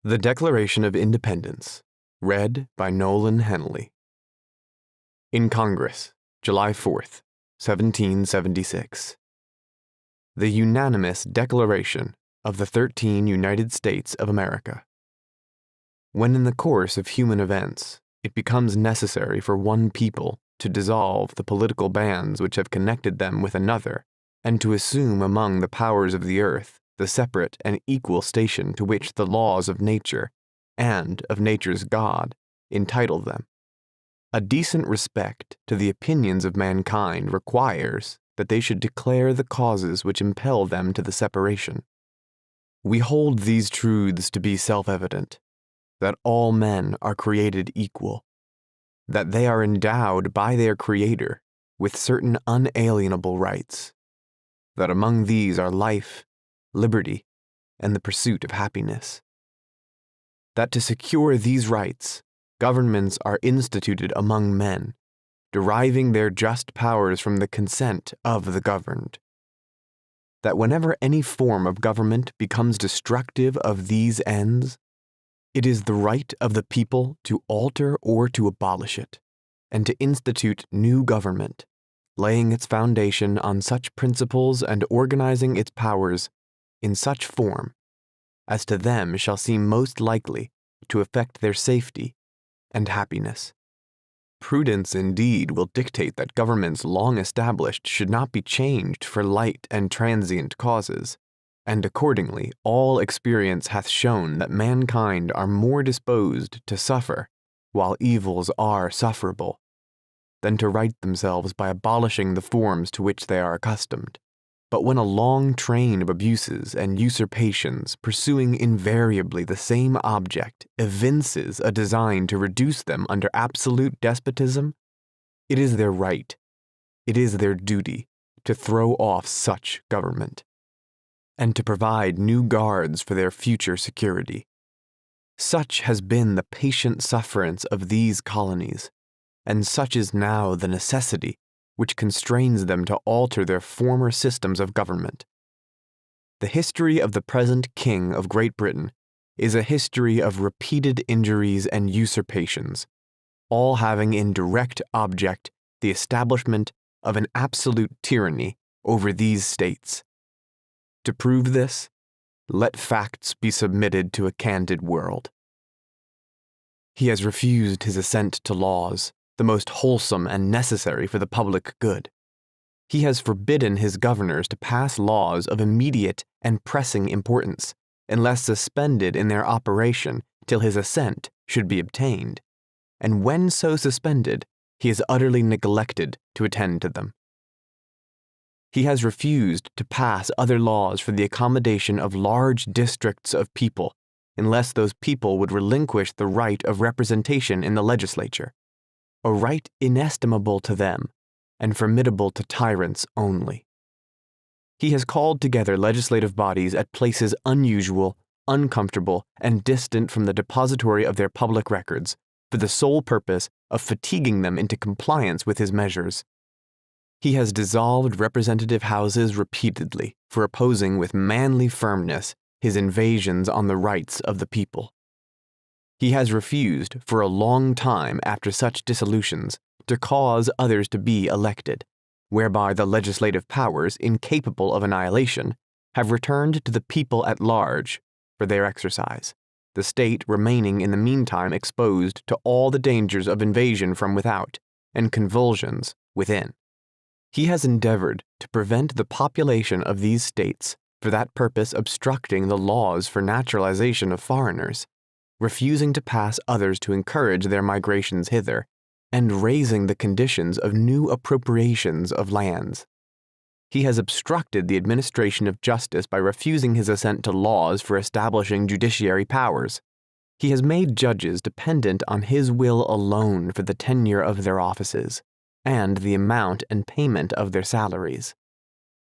The Declaration of Independence, read by Nolan Henley. In Congress, July 4th, 1776. The unanimous Declaration of the 13 United States of America. When in the course of human events, it becomes necessary for one people to dissolve the political bands which have connected them with another, and to assume among the powers of the earth the separate and equal station to which the laws of nature, and of nature's God, entitle them. A decent respect to the opinions of mankind requires that they should declare the causes which impel them to the separation. We hold these truths to be self-evident, that all men are created equal, that they are endowed by their Creator with certain unalienable rights, that among these are life, liberty, and the pursuit of happiness. That to secure these rights, governments are instituted among men, deriving their just powers from the consent of the governed. That whenever any form of government becomes destructive of these ends, it is the right of the people to alter or to abolish it, and to institute new government, laying its foundation on such principles and organizing its powers in such form as to them shall seem most likely to affect their safety and happiness. Prudence indeed will dictate that governments long established should not be changed for light and transient causes, and accordingly all experience hath shown that mankind are more disposed to suffer, while evils are sufferable, than to right themselves by abolishing the forms to which they are accustomed. But when a long train of abuses and usurpations, pursuing invariably the same object, evinces a design to reduce them under absolute despotism, it is their right, it is their duty, to throw off such government, and to provide new guards for their future security. Such has been the patient sufferance of these colonies, and such is now the necessity which constrains them to alter their former systems of government. The history of the present King of Great Britain is a history of repeated injuries and usurpations, all having in direct object the establishment of an absolute tyranny over these states. To prove this, let facts be submitted to a candid world. He has refused his assent to laws, the most wholesome and necessary for the public good. He has forbidden his governors to pass laws of immediate and pressing importance, unless suspended in their operation till his assent should be obtained, and when so suspended, he has utterly neglected to attend to them. He has refused to pass other laws for the accommodation of large districts of people, unless those people would relinquish the right of representation in the legislature, a right inestimable to them, and formidable to tyrants only. He has called together legislative bodies at places unusual, uncomfortable, and distant from the depository of their public records, for the sole purpose of fatiguing them into compliance with his measures. He has dissolved representative houses repeatedly for opposing with manly firmness his invasions on the rights of the people. He has refused for a long time after such dissolutions to cause others to be elected, whereby the legislative powers, incapable of annihilation, have returned to the people at large for their exercise, the state remaining in the meantime exposed to all the dangers of invasion from without and convulsions within. He has endeavored to prevent the population of these states, for that purpose obstructing the laws for naturalization of foreigners, refusing to pass others to encourage their migrations hither, and raising the conditions of new appropriations of lands. He has obstructed the administration of justice by refusing his assent to laws for establishing judiciary powers. He has made judges dependent on his will alone for the tenure of their offices, and the amount and payment of their salaries.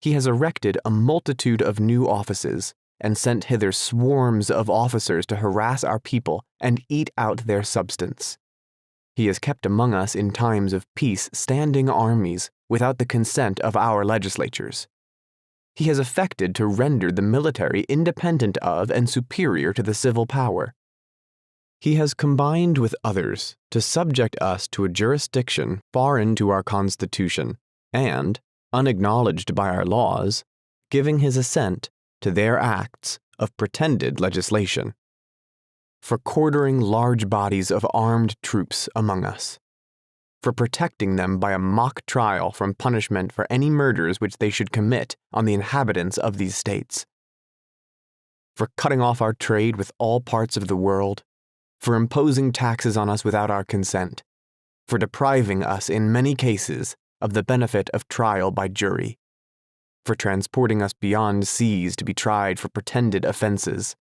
He has erected a multitude of new offices, and sent hither swarms of officers to harass our people and eat out their substance. He has kept among us in times of peace standing armies without the consent of our legislatures. He has affected to render the military independent of and superior to the civil power, He has combined with others to subject us to a jurisdiction foreign to our Constitution and, unacknowledged by our laws, giving his assent to their acts of pretended legislation, for quartering large bodies of armed troops among us, for protecting them by a mock trial from punishment for any murders which they should commit on the inhabitants of these states, for cutting off our trade with all parts of the world, for imposing taxes on us without our consent, for depriving us in many cases of the benefit of trial by jury, for transporting us beyond seas to be tried for pretended offenses,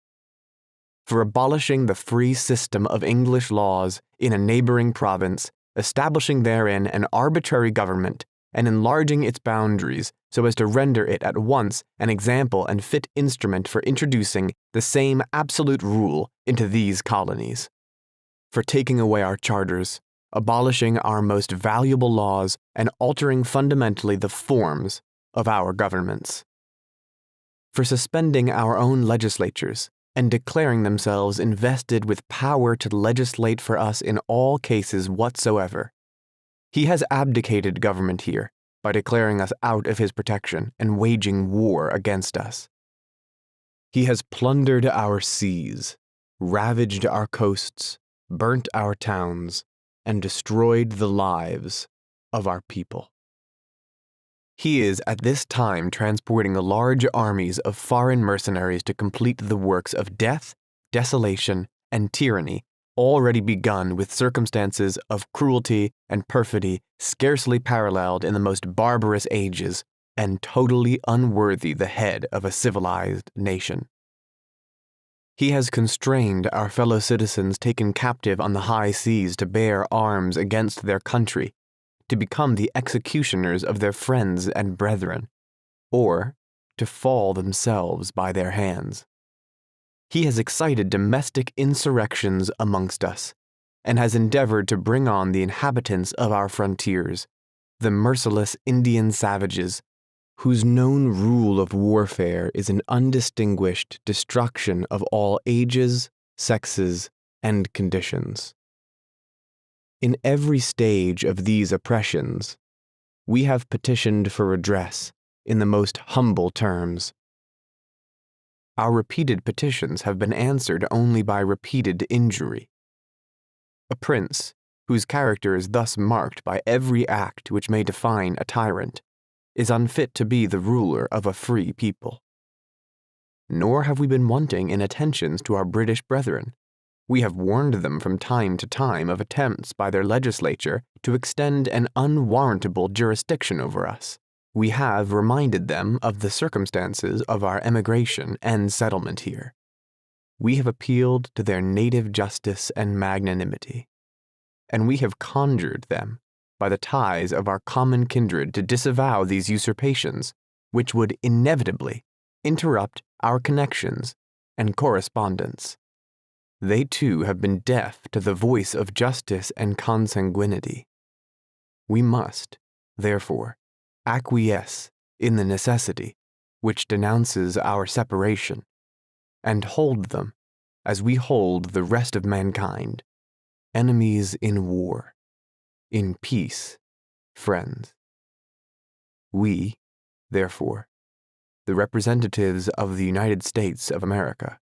for abolishing the free system of English laws in a neighboring province, establishing therein an arbitrary government, and enlarging its boundaries so as to render it at once an example and fit instrument for introducing the same absolute rule into these colonies, for taking away our charters, abolishing our most valuable laws, and altering fundamentally the forms of our governments, for suspending our own legislatures and declaring themselves invested with power to legislate for us in all cases whatsoever. He has abdicated government here by declaring us out of his protection and waging war against us. He has plundered our seas, ravaged our coasts, burnt our towns, and destroyed the lives of our people. He is at this time transporting large armies of foreign mercenaries to complete the works of death, desolation, and tyranny already begun with circumstances of cruelty and perfidy scarcely paralleled in the most barbarous ages and totally unworthy the head of a civilized nation. He has constrained our fellow citizens taken captive on the high seas to bear arms against their country, to become the executioners of their friends and brethren, or to fall themselves by their hands. He has excited domestic insurrections amongst us, and has endeavored to bring on the inhabitants of our frontiers, the merciless Indian savages, whose known rule of warfare is an undistinguished destruction of all ages, sexes, and conditions. In every stage of these oppressions, we have petitioned for redress in the most humble terms. Our repeated petitions have been answered only by repeated injury. A prince, whose character is thus marked by every act which may define a tyrant, is unfit to be the ruler of a free people. Nor have we been wanting in attentions to our British brethren. We have warned them from time to time of attempts by their legislature to extend an unwarrantable jurisdiction over us. We have reminded them of the circumstances of our emigration and settlement here. We have appealed to their native justice and magnanimity, and we have conjured them by the ties of our common kindred to disavow these usurpations, which would inevitably interrupt our connections and correspondence. They too have been deaf to the voice of justice and consanguinity. We must, therefore, acquiesce in the necessity which denounces our separation, and hold them, as we hold the rest of mankind, enemies in war, in peace, friends. We, therefore, the representatives of the United States of America,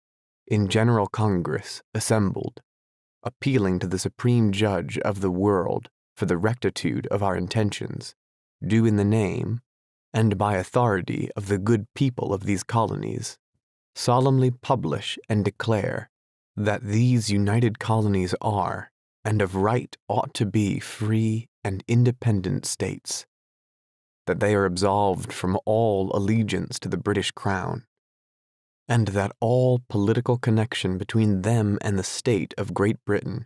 in General Congress assembled, appealing to the Supreme Judge of the world for the rectitude of our intentions, do in the name, and by authority of the good people of these colonies, solemnly publish and declare that these united colonies are, and of right ought to be, free and independent states, that they are absolved from all allegiance to the British Crown, and that all political connection between them and the state of Great Britain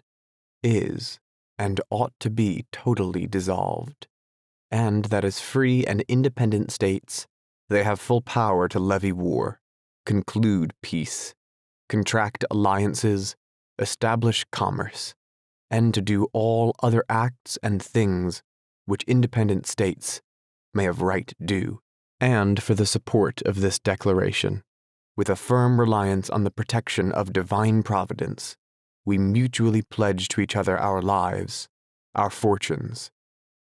is, and ought to be, totally dissolved, and that as free and independent states, they have full power to levy war, conclude peace, contract alliances, establish commerce, and to do all other acts and things which independent states may of right do. And for the support of this declaration, with a firm reliance on the protection of divine providence, we mutually pledge to each other our lives, our fortunes,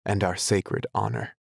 and our sacred honor.